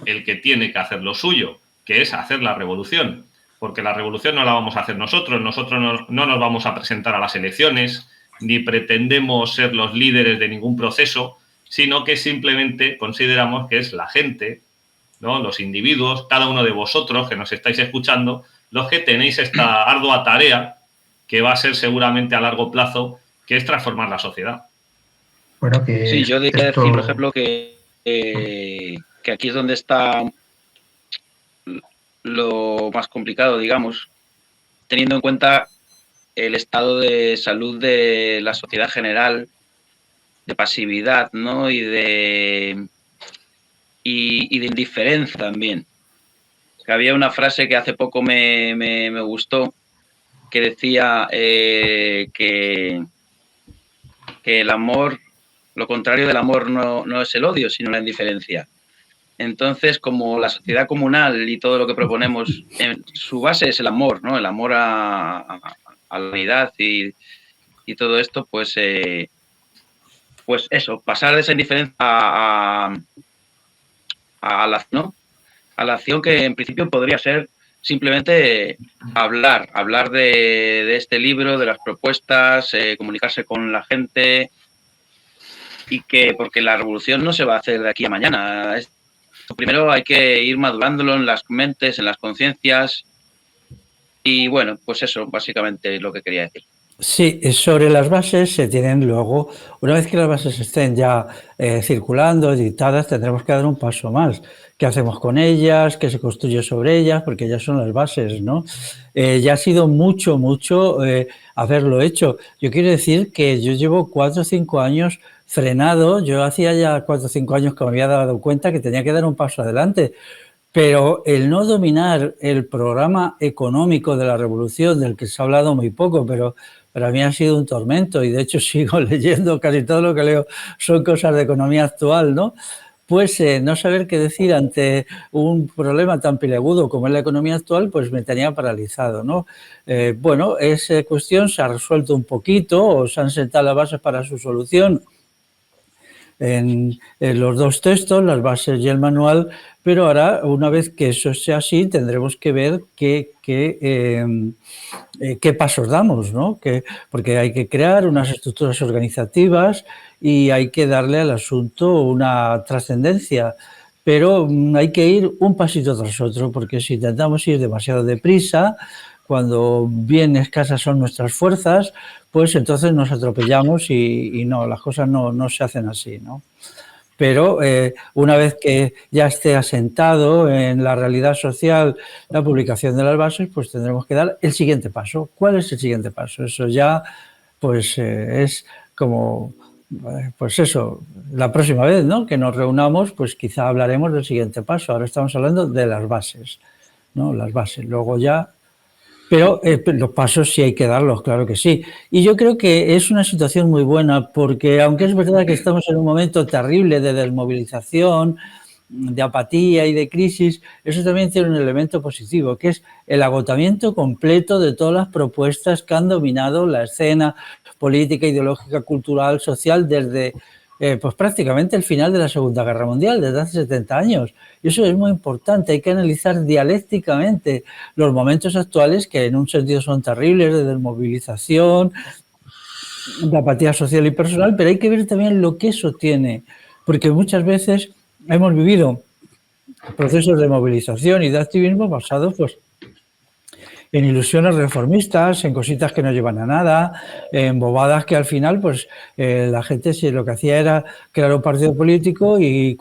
el que tiene que hacer lo suyo, que es hacer la revolución, porque la revolución no la vamos a hacer nosotros no nos vamos a presentar a las elecciones, ni pretendemos ser los líderes de ningún proceso, sino que simplemente consideramos que es la gente, ¿no?, los individuos, cada uno de vosotros que nos estáis escuchando, los que tenéis esta ardua tarea que va a ser seguramente a largo plazo, que es transformar la sociedad. Bueno, que sí, yo diría decir, por ejemplo, que aquí es donde está lo más complicado, digamos, teniendo en cuenta el estado de salud de la sociedad general, de pasividad, ¿no? Y de indiferencia también. Había una frase que hace poco me gustó, que decía que el amor, lo contrario del amor no es el odio, sino la indiferencia. Entonces, como la sociedad comunal y todo lo que proponemos, su base es el amor, ¿no? El amor a la unidad y todo esto, pues eso, pasar de esa indiferencia a la acción que en principio podría ser simplemente hablar de este libro, de las propuestas, comunicarse con la gente porque la revolución no se va a hacer de aquí a mañana. Primero hay que ir madurándolo en las mentes, en las conciencias y bueno, pues eso básicamente es lo que quería decir. Sí, sobre las bases se tienen luego, una vez que las bases estén ya circulando, editadas, tendremos que dar un paso más. ¿Qué hacemos con ellas? ¿Qué se construye sobre ellas? Porque ya son las bases, ¿no? Ya ha sido mucho haberlo hecho. Yo quiero decir que yo llevo 4 o 5 años frenado. Yo hacía ya 4 o 5 años que me había dado cuenta que tenía que dar un paso adelante. Pero el no dominar el programa económico de la revolución, del que se ha hablado muy poco, pero para mí ha sido un tormento y de hecho sigo leyendo, casi todo lo que leo son cosas de economía actual, ¿no? Pues no saber qué decir ante un problema tan peliagudo como es la economía actual, pues me tenía paralizado, ¿no? Bueno, esa cuestión se ha resuelto un poquito o se han sentado las bases para su solución en los 2 textos, las bases y el manual, pero ahora, una vez que eso sea así, tendremos que ver qué pasos damos, ¿no? Porque hay que crear unas estructuras organizativas y hay que darle al asunto una trascendencia, pero hay que ir un pasito tras otro, porque si intentamos ir demasiado deprisa, cuando bien escasas son nuestras fuerzas, pues entonces nos atropellamos y no, las cosas no se hacen así, ¿no? Pero una vez que ya esté asentado en la realidad social la publicación de las bases, pues tendremos que dar el siguiente paso. ¿Cuál es el siguiente paso? Eso ya pues es como, pues eso, la próxima vez, ¿no?, que nos reunamos, pues quizá hablaremos del siguiente paso. Ahora estamos hablando de las bases, ¿no? Las bases. Luego ya... Pero los pasos sí hay que darlos, claro que sí. Y yo creo que es una situación muy buena porque, aunque es verdad que estamos en un momento terrible de desmovilización, de apatía y de crisis, eso también tiene un elemento positivo, que es el agotamiento completo de todas las propuestas que han dominado la escena política, ideológica, cultural, social desde pues prácticamente el final de la Segunda Guerra Mundial, desde hace 70 años. Y eso es muy importante, hay que analizar dialécticamente los momentos actuales, que en un sentido son terribles, de desmovilización, de apatía social y personal, pero hay que ver también lo que eso tiene, porque muchas veces hemos vivido procesos de movilización y de activismo basados pues en ilusiones reformistas, en cositas que no llevan a nada, en bobadas que al final pues la gente lo que hacía era crear un partido político y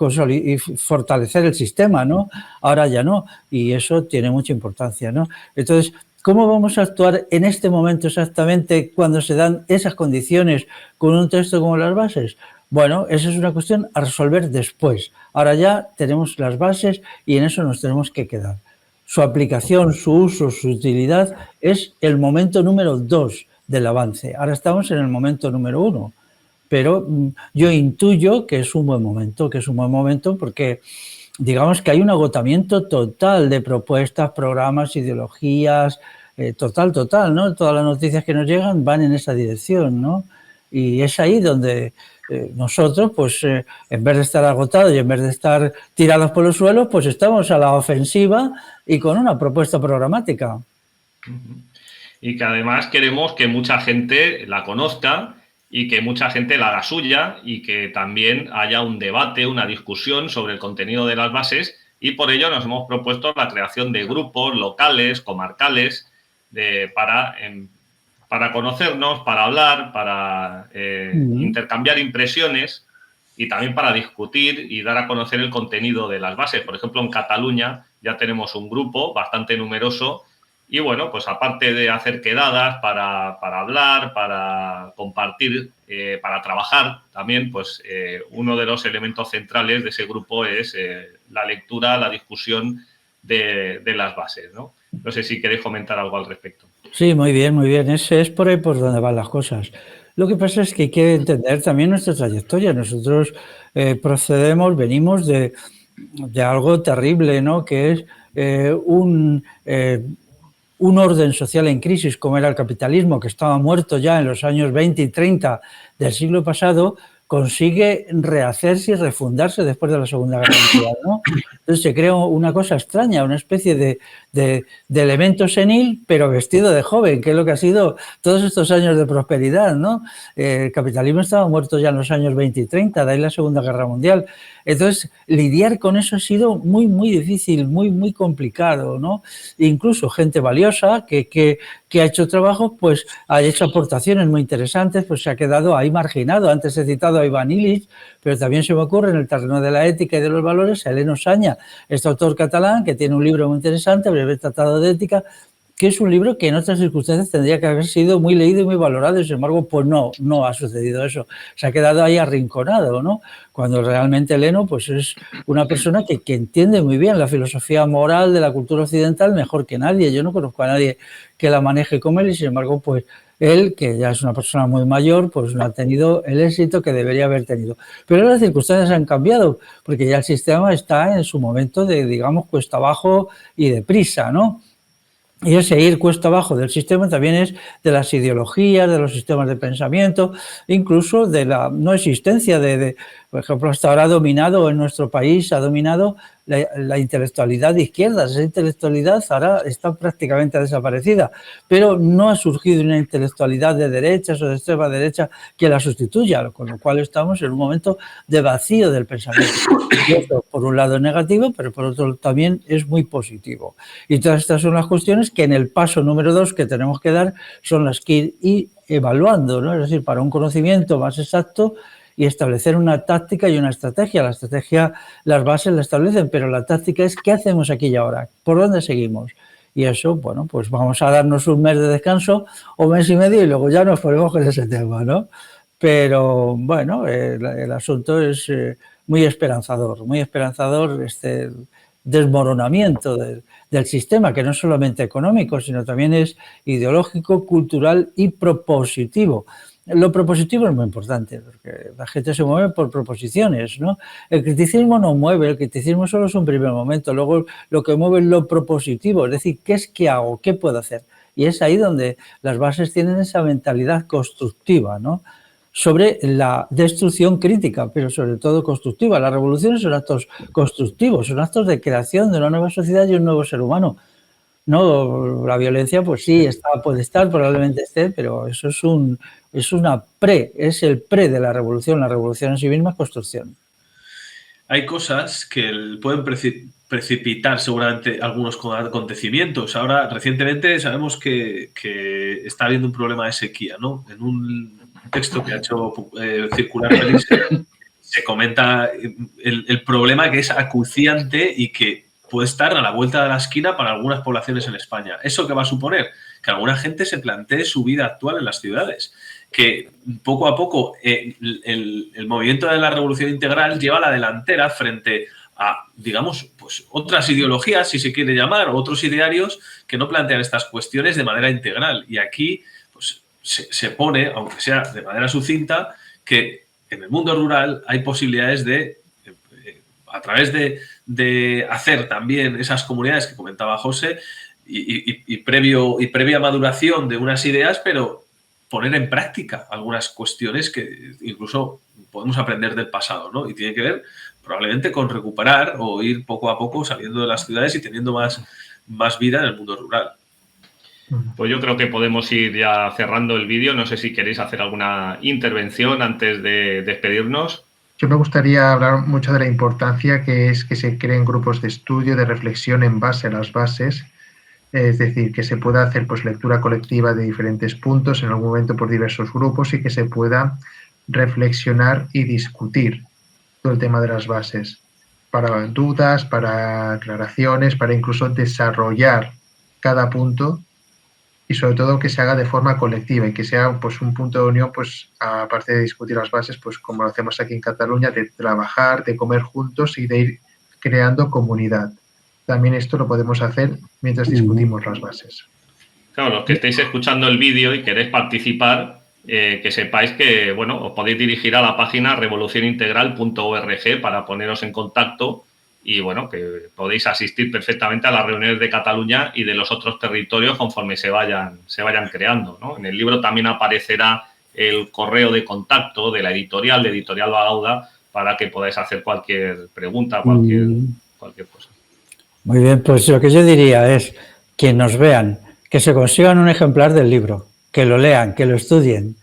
fortalecer el sistema, ¿no? Ahora ya no, y eso tiene mucha importancia, ¿no? Entonces, ¿cómo vamos a actuar en este momento exactamente cuando se dan esas condiciones con un texto como las bases? Bueno, esa es una cuestión a resolver después. Ahora ya tenemos las bases y en eso nos tenemos que quedar. Su aplicación, su uso, su utilidad es el momento número 2 del avance. Ahora estamos en el momento número 1, pero yo intuyo que es un buen momento, porque digamos que hay un agotamiento total de propuestas, programas, ideologías, total, ¿no? Todas las noticias que nos llegan van en esa dirección, ¿no? Y es ahí donde nosotros, pues en vez de estar agotados y en vez de estar tirados por los suelos, pues estamos a la ofensiva y con una propuesta programática. Y que además queremos que mucha gente la conozca y que mucha gente la haga suya y que también haya un debate, una discusión sobre el contenido de las bases, y por ello nos hemos propuesto la creación de grupos locales, comarcales, para conocernos, para hablar, para intercambiar impresiones y también para discutir y dar a conocer el contenido de las bases. Por ejemplo, en Cataluña ya tenemos un grupo bastante numeroso y, bueno, pues aparte de hacer quedadas para hablar, para compartir, para trabajar también, pues uno de los elementos centrales de ese grupo es la lectura, la discusión de las bases, ¿no? No sé si queréis comentar algo al respecto. Sí, muy bien, muy bien. Ese es por ahí por donde van las cosas. Lo que pasa es que hay que entender también nuestra trayectoria. Nosotros venimos de algo terrible, ¿no? Que es un orden social en crisis como era el capitalismo, que estaba muerto ya en los años 20 y 30 del siglo pasado, consigue rehacerse y refundarse después de la Segunda Guerra Mundial, ¿no? Entonces se crea una cosa extraña, una especie de elemento senil, pero vestido de joven, que es lo que ha sido todos estos años de prosperidad, ¿no? El capitalismo estaba muerto ya en los años 20 y 30, de ahí la Segunda Guerra Mundial. Entonces, lidiar con eso ha sido muy, muy difícil, muy, muy complicado, ¿no? Incluso gente valiosa que ha hecho trabajo, pues ha hecho aportaciones muy interesantes, pues se ha quedado ahí marginado. Antes he citado a Iván Illich, pero también se me ocurre en el terreno de la ética y de los valores a Eleno Saña, este autor catalán que tiene un libro muy interesante, Breve Tratado de Ética, que es un libro que en otras circunstancias tendría que haber sido muy leído y muy valorado, y sin embargo, pues no ha sucedido eso. Se ha quedado ahí arrinconado, ¿no? Cuando realmente Eleno, pues es una persona que entiende muy bien la filosofía moral de la cultura occidental mejor que nadie. Yo no conozco a nadie que la maneje como él, y sin embargo, pues él, que ya es una persona muy mayor, pues no ha tenido el éxito que debería haber tenido. Pero las circunstancias han cambiado, porque ya el sistema está en su momento de, digamos, cuesta abajo y de prisa, ¿no? Y ese ir cuesta abajo del sistema también es de las ideologías, de los sistemas de pensamiento, incluso de la no existencia por ejemplo, hasta ahora en nuestro país ha dominado la intelectualidad de izquierdas. Esa intelectualidad ahora está prácticamente desaparecida, pero no ha surgido una intelectualidad de derechas o de extrema derecha que la sustituya, con lo cual estamos en un momento de vacío del pensamiento. Y esto, por un lado, es negativo, pero por otro también es muy positivo. Y todas estas son las cuestiones que en el paso número 2 que tenemos que dar son las que ir evaluando, ¿no? Es decir, para un conocimiento más exacto y establecer una táctica y una estrategia. La estrategia, las bases la establecen, pero la táctica es ¿qué hacemos aquí y ahora? ¿Por dónde seguimos? Y eso, bueno, pues vamos a darnos un mes de descanso o mes y medio y luego ya nos ponemos con ese tema, ¿no? Pero, bueno, el asunto es muy esperanzador este desmoronamiento del sistema, que no es solamente económico, sino también es ideológico, cultural y propositivo. lo propositivo es muy importante, porque la gente se mueve por proposiciones, ¿no? El criticismo no mueve, el criticismo solo es un primer momento, luego lo que mueve es lo propositivo, es decir, ¿qué es que hago? ¿Qué puedo hacer? Y es ahí donde las bases tienen esa mentalidad constructiva, ¿no? Sobre la destrucción crítica, pero sobre todo constructiva. Las revoluciones son actos constructivos, son actos de creación de una nueva sociedad y un nuevo ser humano. No, la violencia, pues sí, puede estar, probablemente esté, pero eso es es el pre de la revolución en sí misma es construcción. Hay cosas que pueden precipitar seguramente algunos acontecimientos. Ahora, recientemente sabemos que está habiendo un problema de sequía, ¿no? En un texto que ha hecho circular Félix se comenta el problema que es acuciante y que puede estar a la vuelta de la esquina para algunas poblaciones en España. ¿Eso qué va a suponer? Que alguna gente se plantee su vida actual en las ciudades. Que poco a poco el movimiento de la revolución integral lleva la delantera frente a, digamos, pues otras ideologías, si se quiere llamar, o otros idearios que no plantean estas cuestiones de manera integral. Y aquí pues, se pone, aunque sea de manera sucinta, que en el mundo rural hay posibilidades de, a través de hacer también esas comunidades que comentaba José y previa maduración de unas ideas, pero poner en práctica algunas cuestiones que incluso podemos aprender del pasado, ¿no? Y tiene que ver probablemente con recuperar o ir poco a poco saliendo de las ciudades y teniendo más vida en el mundo rural. Pues yo creo que podemos ir ya cerrando el vídeo. No sé si queréis hacer alguna intervención antes de despedirnos. Yo me gustaría hablar mucho de la importancia que es que se creen grupos de estudio, de reflexión en base a las bases. Es decir, que se pueda hacer pues, lectura colectiva de diferentes puntos, en algún momento por diversos grupos, y que se pueda reflexionar y discutir todo el tema de las bases, para dudas, para aclaraciones, para incluso desarrollar cada punto, y sobre todo que se haga de forma colectiva y que sea pues, un punto de unión, pues aparte de discutir las bases, pues como lo hacemos aquí en Cataluña, de trabajar, de comer juntos y de ir creando comunidad. También esto lo podemos hacer mientras discutimos las bases. Claro, los que estéis escuchando el vídeo y queréis participar, que sepáis que, bueno, os podéis dirigir a la página revolucionintegral.org para poneros en contacto y, bueno, que podéis asistir perfectamente a las reuniones de Cataluña y de los otros territorios conforme se vayan creando, ¿no? En el libro también aparecerá el correo de contacto de la editorial, de Editorial Bagauda, para que podáis hacer cualquier pregunta, cualquier cosa. Muy bien, pues lo que yo diría es que nos vean, que se consigan un ejemplar del libro, que lo lean, que lo estudien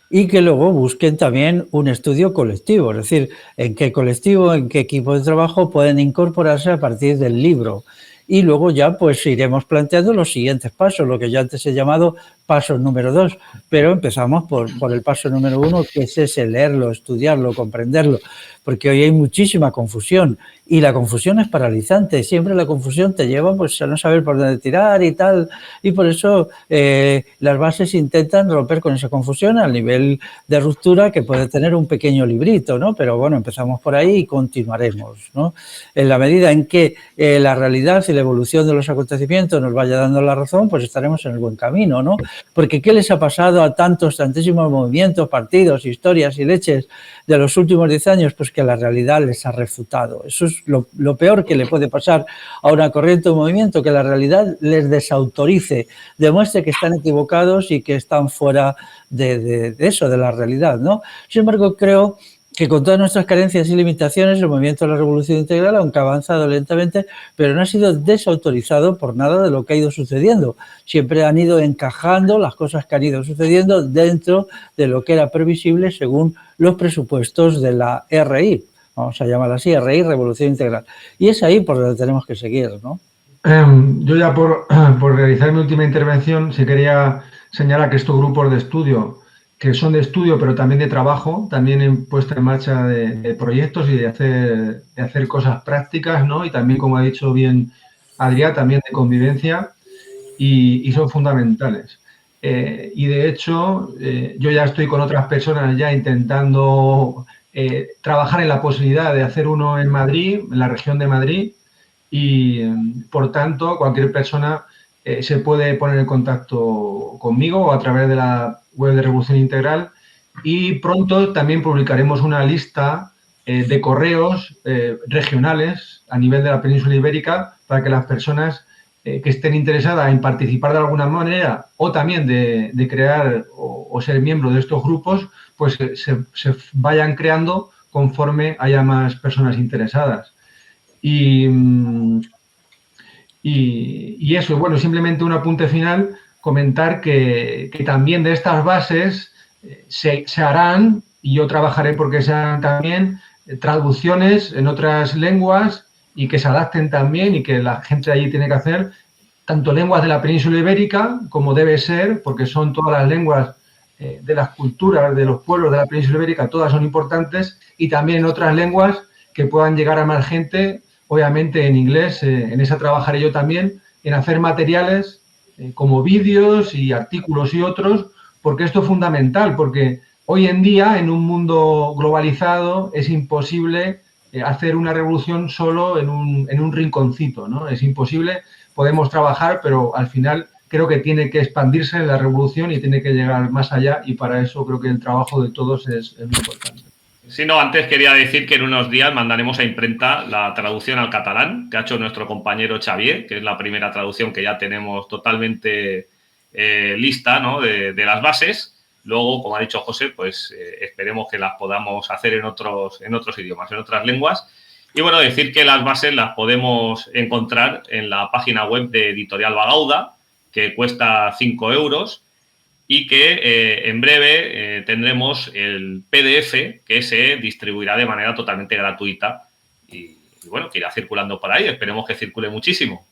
y que luego busquen también un estudio colectivo, es decir, en qué colectivo, en qué equipo de trabajo pueden incorporarse a partir del libro. Y luego ya pues iremos planteando los siguientes pasos, lo que yo antes he llamado paso número 2, pero empezamos por el paso número 1, que es ese leerlo, estudiarlo, comprenderlo, porque hoy hay muchísima confusión y la confusión es paralizante, siempre la confusión te lleva pues a no saber por dónde tirar y tal, y por eso las bases intentan romper con esa confusión al nivel de ruptura que puede tener un pequeño librito, ¿no? Pero bueno, empezamos por ahí y continuaremos, ¿no? En la medida en que la realidad y la evolución de los acontecimientos nos vaya dando la razón, pues estaremos en el buen camino, ¿no? Porque ¿qué les ha pasado a tantísimos movimientos, partidos, historias y leches de los últimos 10 años? Pues que la realidad les ha refutado. Eso es lo peor que le puede pasar a una corriente o movimiento, que la realidad les desautorice, demuestre que están equivocados y que están fuera de eso, de la realidad, ¿no? Sin embargo, creo que con todas nuestras carencias y limitaciones, el movimiento de la revolución integral, aunque ha avanzado lentamente, pero no ha sido desautorizado por nada de lo que ha ido sucediendo. Siempre han ido encajando las cosas que han ido sucediendo dentro de lo que era previsible según los presupuestos de la RI. Vamos a llamarla así, RI, Revolución Integral. Y es ahí por donde tenemos que seguir, ¿no? Yo ya por realizar mi última intervención, sí quería señalar que estos grupos de estudio, que son de estudio pero también de trabajo, también en puesta en marcha de proyectos y de hacer cosas prácticas, ¿no? Y también, como ha dicho bien Adrià, también de convivencia y son fundamentales. Y de hecho, yo ya estoy con otras personas ya intentando trabajar en la posibilidad de hacer uno en Madrid, en la región de Madrid, y por tanto cualquier persona se puede poner en contacto conmigo o a través de la web de Revolución Integral y pronto también publicaremos una lista de correos regionales a nivel de la península ibérica para que las personas que estén interesadas en participar de alguna manera o también de crear o ser miembro de estos grupos, pues se vayan creando conforme haya más personas interesadas. Y eso, bueno, simplemente un apunte final, comentar que también de estas bases se harán, y yo trabajaré porque se hagan también, traducciones en otras lenguas y que se adapten también y que la gente allí tiene que hacer, tanto lenguas de la península ibérica, como debe ser, porque son todas las lenguas de las culturas de los pueblos de la península ibérica, todas son importantes, y también otras lenguas que puedan llegar a más gente, obviamente en inglés, en esa trabajaré yo también, en hacer materiales como vídeos y artículos y otros, porque esto es fundamental, porque hoy en día, en un mundo globalizado, es imposible hacer una revolución solo en un rinconcito, ¿no? Es imposible, podemos trabajar, pero al final creo que tiene que expandirse la revolución y tiene que llegar más allá, y para eso creo que el trabajo de todos es muy importante. Sí, no, antes quería decir que en unos días mandaremos a imprenta la traducción al catalán que ha hecho nuestro compañero Xavier, que es la primera traducción que ya tenemos totalmente lista, ¿no? de las bases. Luego, como ha dicho José, pues esperemos que las podamos hacer en otros idiomas, en otras lenguas. Y bueno, decir que las bases las podemos encontrar en la página web de Editorial Bagauda, que cuesta 5 euros. Y que en breve tendremos el PDF que se distribuirá de manera totalmente gratuita y bueno, que irá circulando por ahí. Esperemos que circule muchísimo.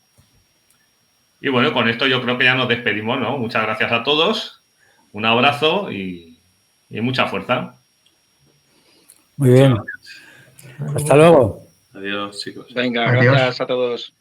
Y bueno, con esto yo creo que ya nos despedimos, ¿no? Muchas gracias a todos, un abrazo y mucha fuerza. Muy bien. Hasta luego. Adiós, chicos. Venga, Adiós. gracias a todos.